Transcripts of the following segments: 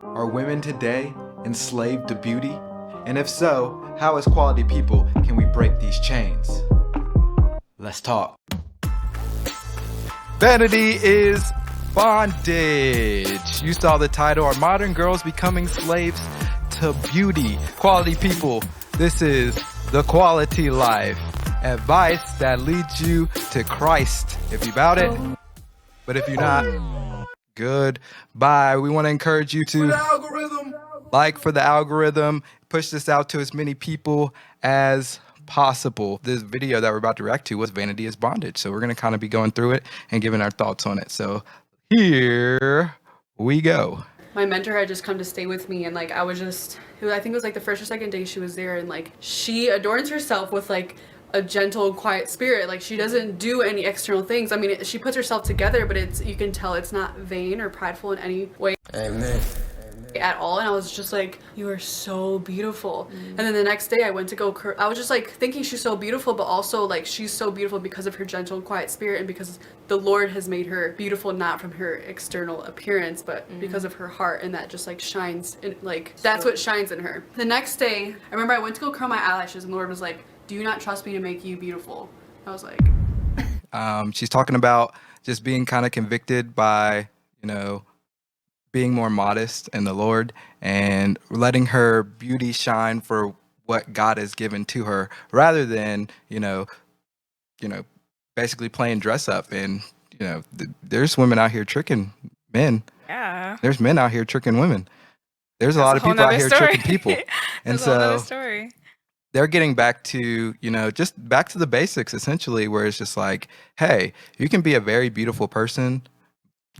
Are women today enslaved to beauty? And if so, how as quality people can we break these chains? Let's talk. Vanity is bondage. You saw the title. Are modern girls becoming slaves to beauty? Quality people, this is the quality life. Advice that leads you to Christ. If you about it, but if you're not, goodbye. We want to encourage you to like for the algorithm, push this out to as many people as possible. This video that we're about to react to was Vanity is Bondage. So we're going to kind of be going through it and giving our thoughts on it. So here we go. My mentor had just come to stay with me, and like I think it was like the first or second day she was there, and like she adorns herself with like a gentle, quiet spirit. Like she doesn't do any external things. I mean, she puts herself together, but you can tell it's not vain or prideful in any way. Amen. At all. And I was just like, you are so beautiful. And then the next day I went to go I was just like thinking she's so beautiful, but also like she's so beautiful because of her gentle and quiet spirit, and because the Lord has made her beautiful, not from her external appearance, but because of her heart, and that just like shines in, like that's what shines in her. The next day I remember I went to go curl my eyelashes, and the Lord was like, do you not trust me to make you beautiful? I was like, she's talking about just being kind of convicted by, being more modest in the Lord and letting her beauty shine for what God has given to her, rather than, basically playing dress up. And, there's women out here tricking men. Yeah. There's men out here tricking women. There's a lot of people out here tricking people. And so they're getting back to, just back to the basics, essentially, where it's just like, hey, you can be a very beautiful person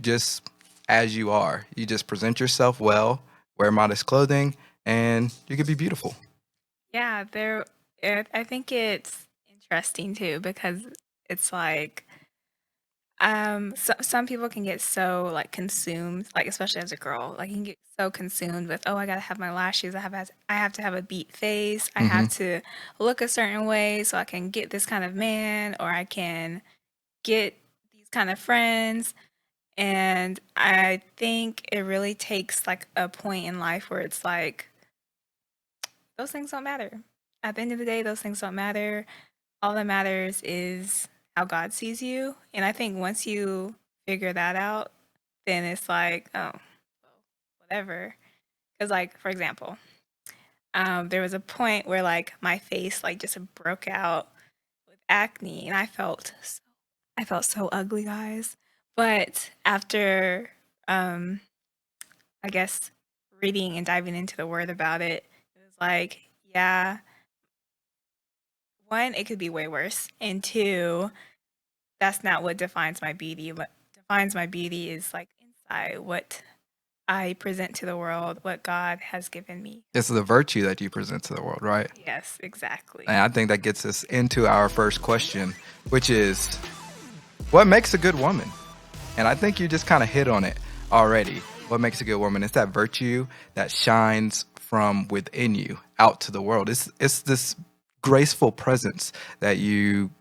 just as you are. You just present yourself well, wear modest clothing, and you can be beautiful. Yeah, I think it's interesting too, because it's like some people can get so like consumed, like especially as a girl, like you can get so consumed with, oh, I gotta have my lashes, I have to have a beat face, I have to look a certain way so I can get this kind of man, or I can get these kind of friends. And I think it really takes like a point in life where it's like, those things don't matter. At the end of the day, those things don't matter. All that matters is how God sees you. And I think once you figure that out, then it's like, oh, whatever. Because like, for example, there was a point where like my face like just broke out with acne, and I felt so ugly, guys. But after, I guess, reading and diving into the word about it, it was like, yeah, one, it could be way worse. And two, that's not what defines my beauty. What defines my beauty is like inside, what I present to the world, what God has given me. It's the virtue that you present to the world, right? Yes, exactly. And I think that gets us into our first question, which is, what makes a good woman? And I think you just kind of hit on it already. What makes a good woman? It's that virtue that shines from within you out to the world. It's this graceful presence that you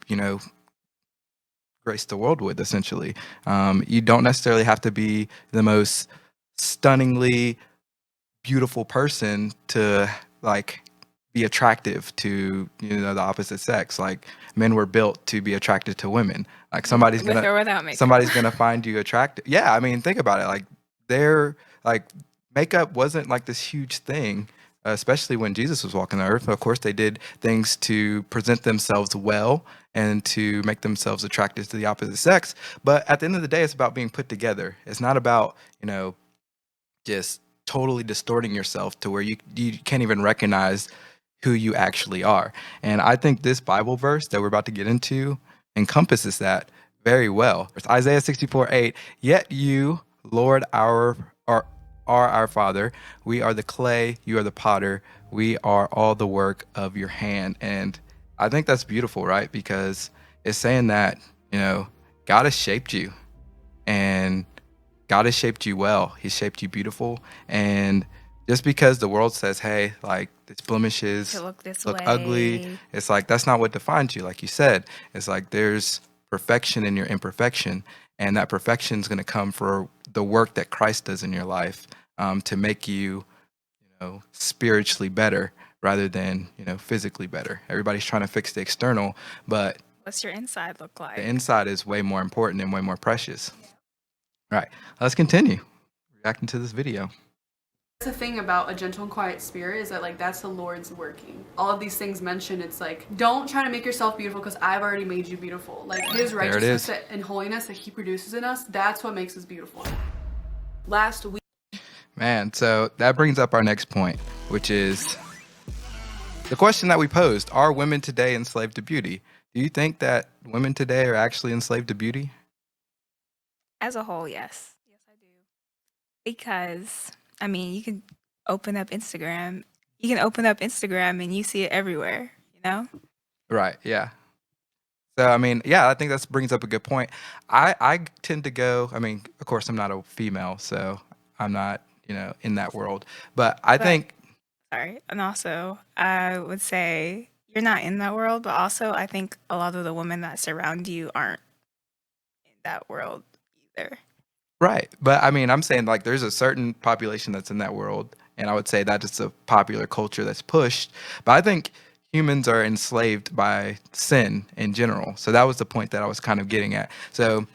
grace the world with, essentially. You don't necessarily have to be the most stunningly beautiful person to like be attractive to the opposite sex. Like, men were built to be attracted to women. Like somebody's gonna find you attractive. Yeah, I mean, think about it. Like makeup wasn't like this huge thing, especially when Jesus was walking the earth. Of course, they did things to present themselves well and to make themselves attractive to the opposite sex. But at the end of the day, it's about being put together. It's not about just totally distorting yourself to where you can't even recognize who you actually are. And I think this Bible verse that we're about to get into encompasses that very well. It's Isaiah 64:8. Yet you, Lord, are our Father. We are the clay, you are the potter. We are all the work of your hand. And I think that's beautiful, right? Because it's saying that, God has shaped you, and God has shaped you well. He's shaped you beautiful. And just because the world says, hey, like its blemishes look ugly, it's like, that's not what defines you. Like you said, it's like there's perfection in your imperfection, and that perfection is going to come for the work that Christ does in your life. to make you, spiritually better rather than, physically better. Everybody's trying to fix the external, but What's your inside look the like? inside is way more important and way more precious. All right, let's continue reacting to this video. That's the thing about a gentle and quiet spirit, is that like that's the Lord's working. All of these things mentioned, it's like, don't try to make yourself beautiful because I've already made you beautiful. Like his There it righteousness is. and holiness that he produces in us, that's what makes us beautiful. Last week, Man, so that brings up our next point, which is the question that we posed: are women today enslaved to beauty? Do you think that women today are actually enslaved to beauty? As a whole, yes. Yes, I do. Because, I mean, you can open up Instagram. You can open up Instagram and you see it everywhere, you know? Right, yeah. So, I mean, yeah, I think that brings up a good point. I tend to go, I mean, of course, I'm not a female, so I'm not, in that world. But I But, think, sorry. And also, I would say you're not in that world, but also I think a lot of the women that surround you aren't in that world either. right. But I mean, I'm saying like there's a certain population that's in that world. And I would say that it's a popular culture that's pushed. But I think humans are enslaved by sin in general. So that was the point that I was kind of getting at. So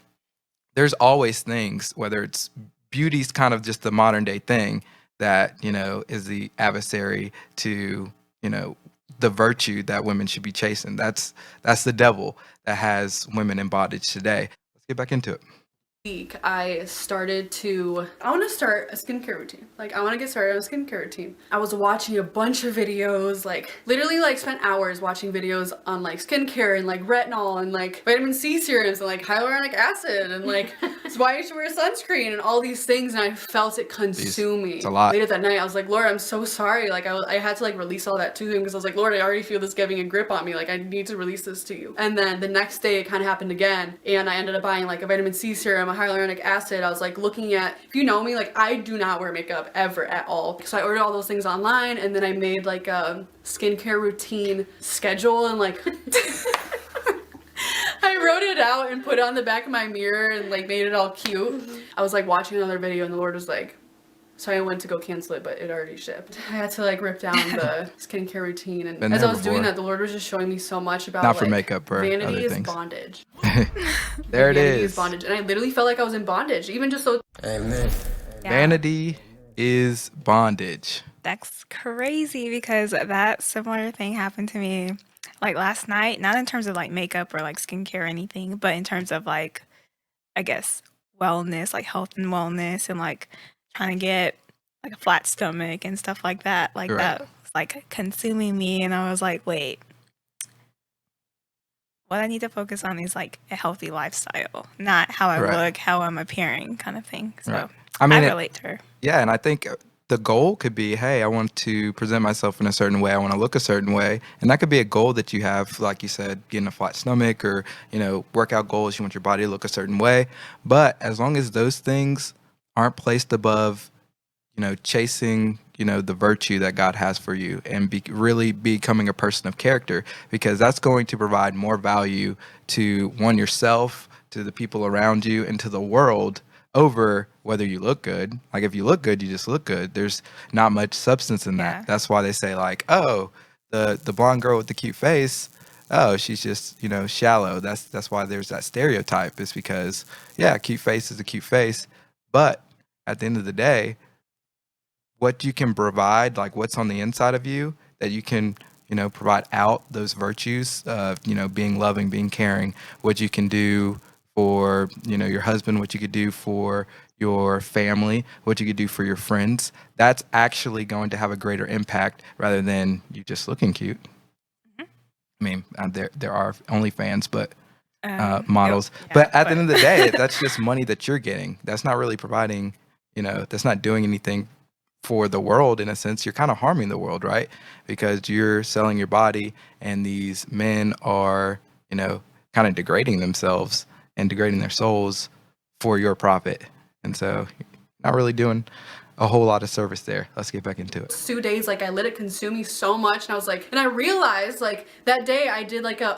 there's always things, whether it's beauty's kind of just the modern day thing that, is the adversary to, the virtue that women should be chasing. That's the devil that has women in bondage today. Let's get back into it. week I want to start a skincare routine. Like I want to get started on a skincare routine. I was watching a bunch of videos, like literally like spent hours watching videos on like skincare and like retinol and like vitamin C serums and like hyaluronic acid and like why you should wear sunscreen and all these things, and I felt it consume me. It's a lot. Later that night I was like, Lord, I'm so sorry. Like I had to like release all that to him because I was like, Lord, I already feel this giving a grip on me. Like I need to release this to you. And then the next day it kind of happened again, and I ended up buying like a vitamin C serum, a hyaluronic acid. I was like looking at, if you know me, like I do not wear makeup ever at all. So I ordered all those things online, and then I made like a skincare routine schedule, and like I wrote it out and put it on the back of my mirror and like made it all cute. I was like watching another video and the Lord was like, so I went to go cancel it, but it already shipped. I had to like rip down the skincare routine, and Been as there I was doing before. that, the Lord was just showing me so much about Not for like, makeup or vanity other is things. bondage. There it Vanity is. bondage, and I literally felt like I was in bondage, even just so. Amen. Yeah. Vanity is bondage. That's crazy because that similar thing happened to me like last night, not in terms of like makeup or like skincare or anything, but in terms of like, I guess, wellness, like health and wellness, and like trying to get like a flat stomach and stuff like that. Like Right. that was like consuming me, and I was like, wait, what I need to focus on is like a healthy lifestyle, not how I Right. look, how I'm appearing, kind of thing. So Right. I mean, I it- relate to her. Yeah, and I think the goal could be, hey, I want to present myself in a certain way. I want to look a certain way. And that could be a goal that you have, like you said, getting a flat stomach or, workout goals. You want your body to look a certain way. But as long as those things aren't placed above, chasing, the virtue that God has for you and really becoming a person of character, because that's going to provide more value to yourself, to the people around you, and to the world over whether you look good. Like if you look good, you just look good. There's not much substance in that. Yeah. That's why they say like, oh, the blonde girl with the cute face, oh, she's just, shallow. That's why there's that stereotype. Is because, yeah, cute face is a cute face. But at the end of the day, what you can provide, like what's on the inside of you that you can, provide out those virtues of, being loving, being caring, what you can do for, your husband, what you could do for your family, what you could do for your friends, that's actually going to have a greater impact rather than you just looking cute. I mean, there are OnlyFans, but models. yeah, But at the end of the day, that's just money that you're getting. That's not really providing, that's not doing anything for the world. In a sense, you're kind of harming the world, right? Because you're selling your body, and these men are, kind of degrading themselves and degrading their souls for your profit. And so you're not really doing a whole lot of service there. Let's get back into it. 2 days, like I let it consume me so much, and I was like, and I realized like that day I did like I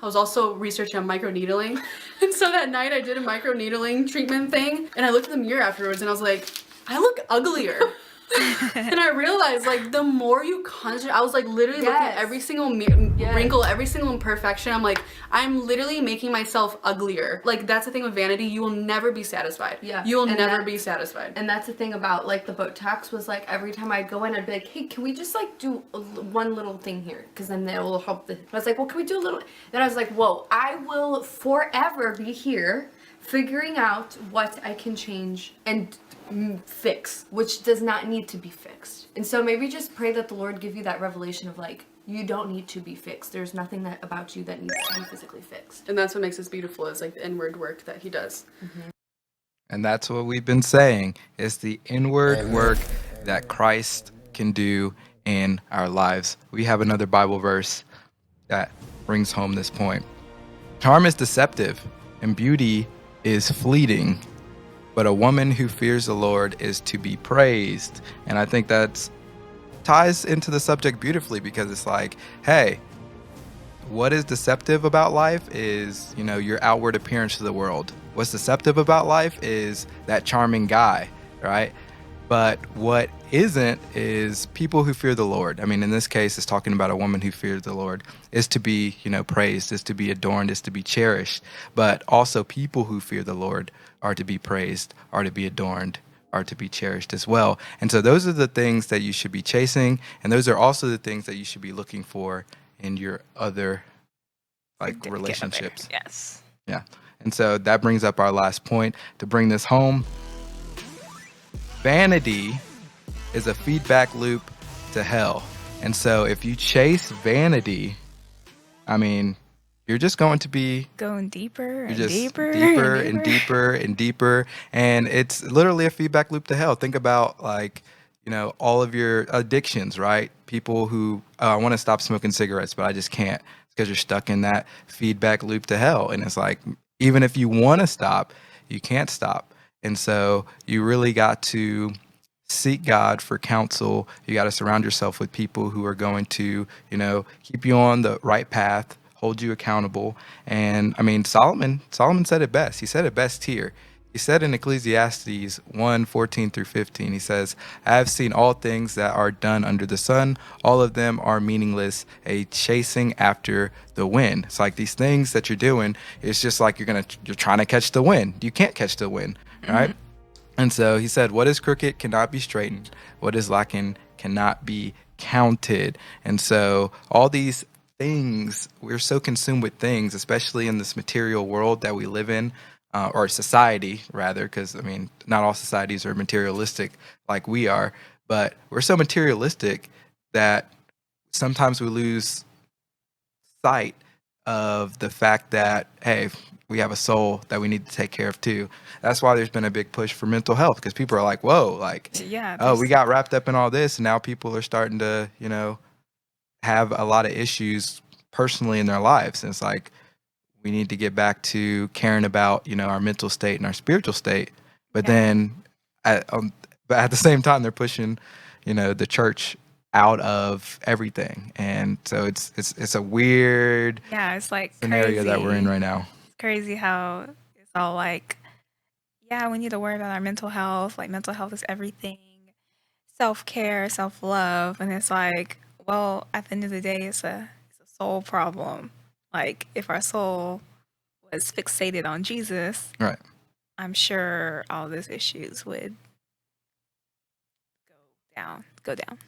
was also researching on microneedling, and so that night I did a microneedling treatment thing, and I looked in the mirror afterwards and I was like, I look uglier. And I realized, like, the more you concentrate, I was like literally looking at every single wrinkle, every single imperfection. I'm like, I'm literally making myself uglier. Like, that's the thing with vanity. You will never be satisfied. Yeah. You will never be satisfied. And that's the thing about, like, the Botox was, like, every time I'd go in, I'd be like, hey, can we just, like, do one little thing here? Because then that will help. I was like, well, can we do a little? Then I was like, whoa, I will forever be here figuring out what I can change and fix, which does not need to be fixed. And so maybe just pray that the Lord give you that revelation of, like, you don't need to be fixed. There's nothing that about you that needs to be physically fixed. And that's what makes us beautiful, is like the inward work that he does. And that's what we've been saying. It's the inward work that Christ can do in our lives. We have another Bible verse that brings home this point. Charm is deceptive and beauty is fleeting, but a woman who fears the Lord is to be praised. And I think that ties into the subject beautifully, because it's like, hey, what is deceptive about life is, your outward appearance to the world. What's deceptive about life is that charming guy, right? But what isn't is people who fear the Lord. I mean, in this case, it's talking about a woman who fears the Lord is to be, praised, is to be adorned, is to be cherished. But also people who fear the Lord are to be praised, are to be adorned, are to be cherished as well. And so those are the things that you should be chasing. And those are also the things that you should be looking for in your other relationships. Yes. Yeah. And so that brings up our last point to bring this home. Vanity is a feedback loop to hell. And so if you chase vanity, I mean, you're just going to be going deeper and just deeper and deeper and deeper. And it's literally a feedback loop to hell. Think about all of your addictions, right? People who I want to stop smoking cigarettes, but I just can't, because you're stuck in that feedback loop to hell. And it's like, even if you want to stop, you can't stop. And so you really got to seek God for counsel. You got to surround yourself with people who are going to, keep you on the right path, hold you accountable. And I mean, Solomon said it best. He said it best here. He said in Ecclesiastes 1:14-15, he says, I have seen all things that are done under the sun. All of them are meaningless, a chasing after the wind. It's like these things that you're doing, it's just like you're trying to catch the wind. You can't catch the wind, right? And so he said, what is crooked cannot be straightened. What is lacking cannot be counted. And so all these things, we're so consumed with things, especially in this material world that we live in. Or society, rather, because, I mean, not all societies are materialistic like we are, but we're so materialistic that sometimes we lose sight of the fact that, hey, we have a soul that we need to take care of too. That's why there's been a big push for mental health, because people are like, whoa, we got wrapped up in all this, and now people are starting to, have a lot of issues personally in their lives. And it's like, we need to get back to caring about, our mental state and our spiritual state. But then at the same time, they're pushing, the church out of everything. And so it's a weird it's like scenario crazy. that we're in right now. It's crazy how it's all like, we need to worry about our mental health. Like, mental health is everything. Self-care, self-love. And it's like, well, at the end of the day, it's a soul problem. Like, if our soul was fixated on Jesus, Right, I'm sure all those issues would go down.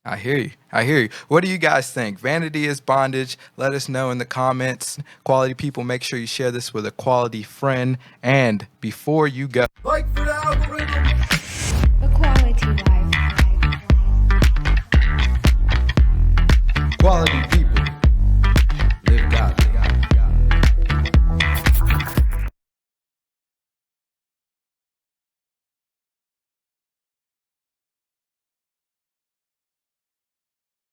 I hear you. What do you guys think? Vanity is bondage. Let us know in the comments. Quality people, make sure you share this with a quality friend. And before you go, Like,